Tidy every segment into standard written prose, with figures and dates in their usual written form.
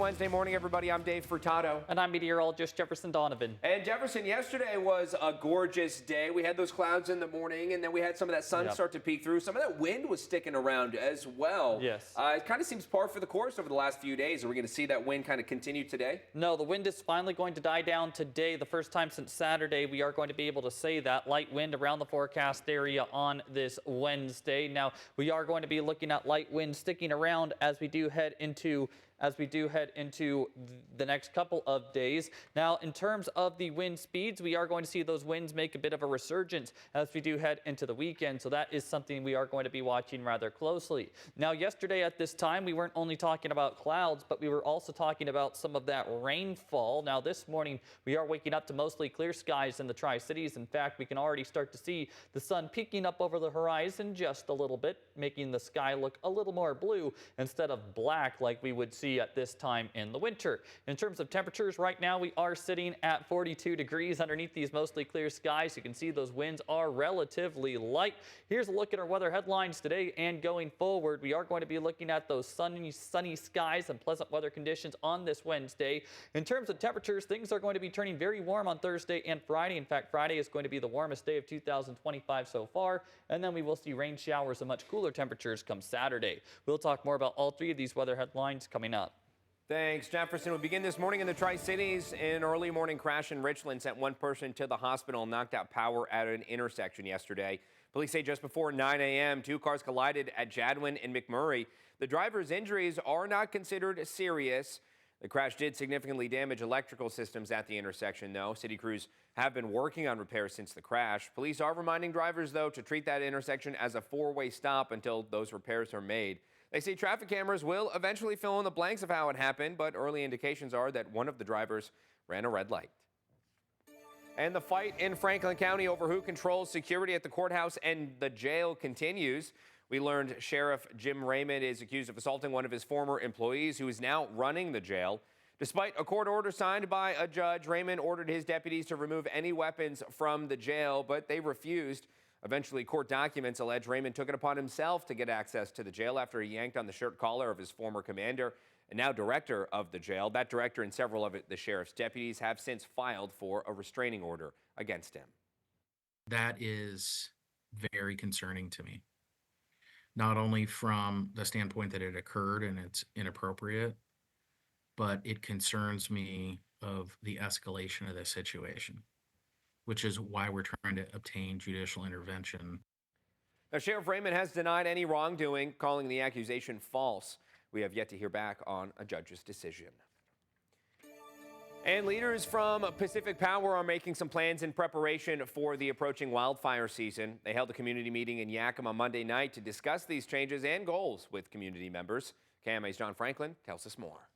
Wednesday morning, everybody. I'm Dave Furtado. And I'm meteorologist Jefferson Donovan. And Jefferson, yesterday was a gorgeous day. We had those clouds in the morning, and then we had some of that sun start to peek through. Some of that wind was sticking around as well. Yes. It kind of seems par for the course over the last few days. Are we going to see that wind kind of continue today? No, the wind is finally going to die down today. The first time since Saturday, we are going to be able to say that. Light wind around the forecast area on this Wednesday. Now, we are going to be looking at light wind sticking around as we do head into the next couple of days. Now, in terms of the wind speeds, we are going to see those winds make a bit of a resurgence as we do head into the weekend. So that is something we are going to be watching rather closely. Now, yesterday at this time, we weren't only talking about clouds, but we were also talking about some of that rainfall. Now, this morning, we are waking up to mostly clear skies in the Tri-Cities. In fact, we can already start to see the sun peeking up over the horizon just a little bit, making the sky look a little more blue instead of black like we would see at this time in the winter. In terms of temperatures, right now we are sitting at 42 degrees underneath these mostly clear skies. You can see those winds are relatively light. Here's a look at our weather headlines today and going forward. We are going to be looking at those sunny skies and pleasant weather conditions on this Wednesday. In terms of temperatures, things are going to be turning very warm on Thursday and Friday. In fact, Friday is going to be the warmest day of 2025 so far, and then we will see rain showers and much cooler temperatures come Saturday. We'll talk more about all three of these weather headlines coming up. Thanks, Jefferson. We begin this morning in the Tri-Cities. An early morning crash in Richland sent one person to the hospital and knocked out power at an intersection yesterday. Police say just before 9 a.m., two cars collided at Jadwin and McMurray. The driver's injuries are not considered serious. The crash did significantly damage electrical systems at the intersection, though. City crews have been working on repairs since the crash. Police are reminding drivers, though, to treat that intersection as a four-way stop until those repairs are made. They say traffic cameras will eventually fill in the blanks of how it happened, but early indications are that one of the drivers ran a red light. And the fight in Franklin County over who controls security at the courthouse and the jail continues. We learned Sheriff Jim Raymond is accused of assaulting one of his former employees who is now running the jail. Despite a court order signed by a judge, Raymond ordered his deputies to remove any weapons from the jail, but they refused. Eventually, court documents allege Raymond took it upon himself to get access to the jail after he yanked on the shirt collar of his former commander and now director of the jail. That director and several of the sheriff's deputies have since filed for a restraining order against him. That is very concerning to me, not only from the standpoint that it occurred and it's inappropriate, but it concerns me of the escalation of this situation, which is why we're trying to obtain judicial intervention. Now, Sheriff Raymond has denied any wrongdoing, calling the accusation false. We have yet to hear back on a judge's decision. And leaders from Pacific Power are making some plans in preparation for the approaching wildfire season. They held a community meeting in Yakima Monday night to discuss these changes and goals with community members. KMA's John Franklin tells us more.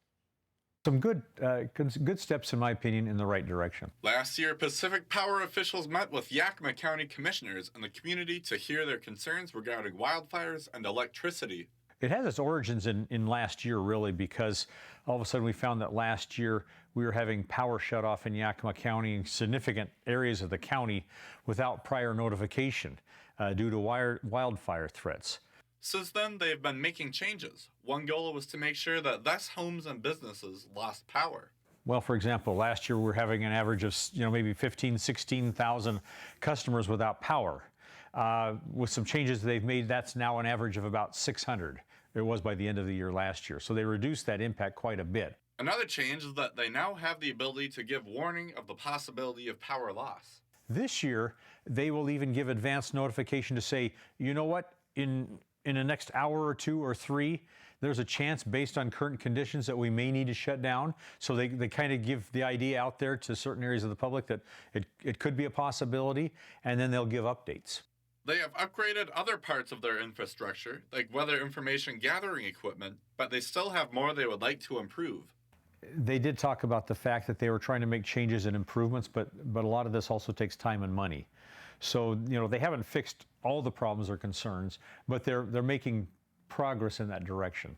Some good steps, in my opinion, in the right direction. Last year, Pacific Power officials met with Yakima County commissioners and the community to hear their concerns regarding wildfires and electricity. It has its origins in last year, really, because all of a sudden we found that last year we were having power shut off in Yakima County in significant areas of the county without prior notification due to wildfire threats. Since then, they've been making changes. One goal was to make sure that less homes and businesses lost power. Well, for example, last year we were having an average of maybe 16,000 customers without power. With some changes they've made, that's now an average of about 600. It was by the end of the year last year. So they reduced that impact quite a bit. Another change is that they now have the ability to give warning of the possibility of power loss. This year, they will even give advance notification to say, you know what, in the next hour or two or three, there's a chance based on current conditions that we may need to shut down. So they kind of give the idea out there to certain areas of the public that it could be a possibility, and then they'll give updates. They have upgraded other parts of their infrastructure, like weather information gathering equipment, but they still have more they would like to improve. They did talk about the fact that they were trying to make changes and improvements, but a lot of this also takes time and money. So, they haven't fixed all the problems or concerns, but they're making progress in that direction.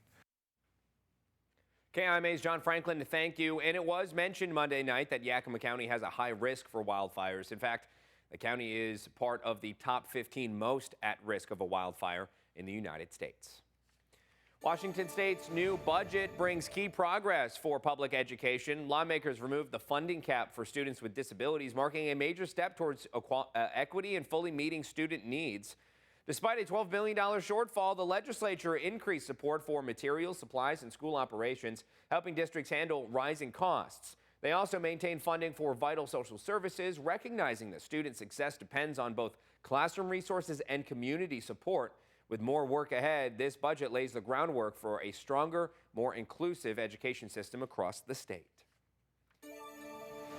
KIMA's John Franklin, thank you. And it was mentioned Monday night that Yakima County has a high risk for wildfires. In fact, the county is part of the top 15 most at risk of a wildfire in the United States. Washington State's new budget brings key progress for public education. Lawmakers removed the funding cap for students with disabilities, marking a major step towards equity and fully meeting student needs. Despite a $12 billion shortfall, the legislature increased support for materials, supplies, and school operations, helping districts handle rising costs. They also maintained funding for vital social services, recognizing that student success depends on both classroom resources and community support. With more work ahead, this budget lays the groundwork for a stronger, more inclusive education system across the state.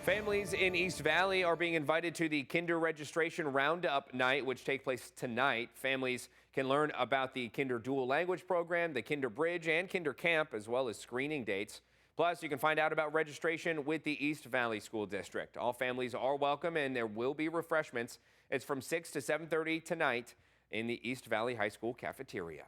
Families in East Valley are being invited to the Kinder Registration Roundup Night, which takes place tonight. Families can learn about the Kinder Dual Language Program, the Kinder Bridge, and Kinder Camp, as well as screening dates. Plus, you can find out about registration with the East Valley School District. All families are welcome, and there will be refreshments. It's from 6 to 7:30 tonight in the East Valley High School cafeteria.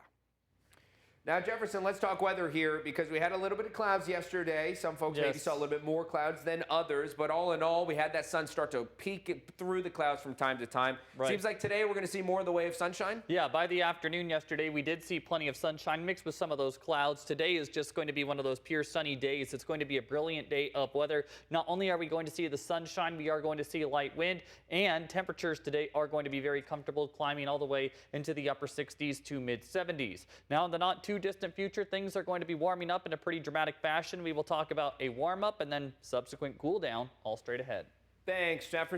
Now, Jefferson, let's talk weather here because we had a little bit of clouds yesterday. Some folks maybe saw a little bit more clouds than others, but all in all, we had that sun start to peek through the clouds from time to time. Right. Seems like today we're going to see more in the way of sunshine. Yeah, by the afternoon yesterday, we did see plenty of sunshine mixed with some of those clouds. Today is just going to be one of those pure sunny days. It's going to be a brilliant day of weather. Not only are we going to see the sunshine, we are going to see a light wind, and temperatures today are going to be very comfortable, climbing all the way into the upper 60s to mid 70s. Now, in the not too distant future, things are going to be warming up in a pretty dramatic fashion. We will talk about a warm up and then subsequent cool down all straight ahead. Thanks, Jefferson.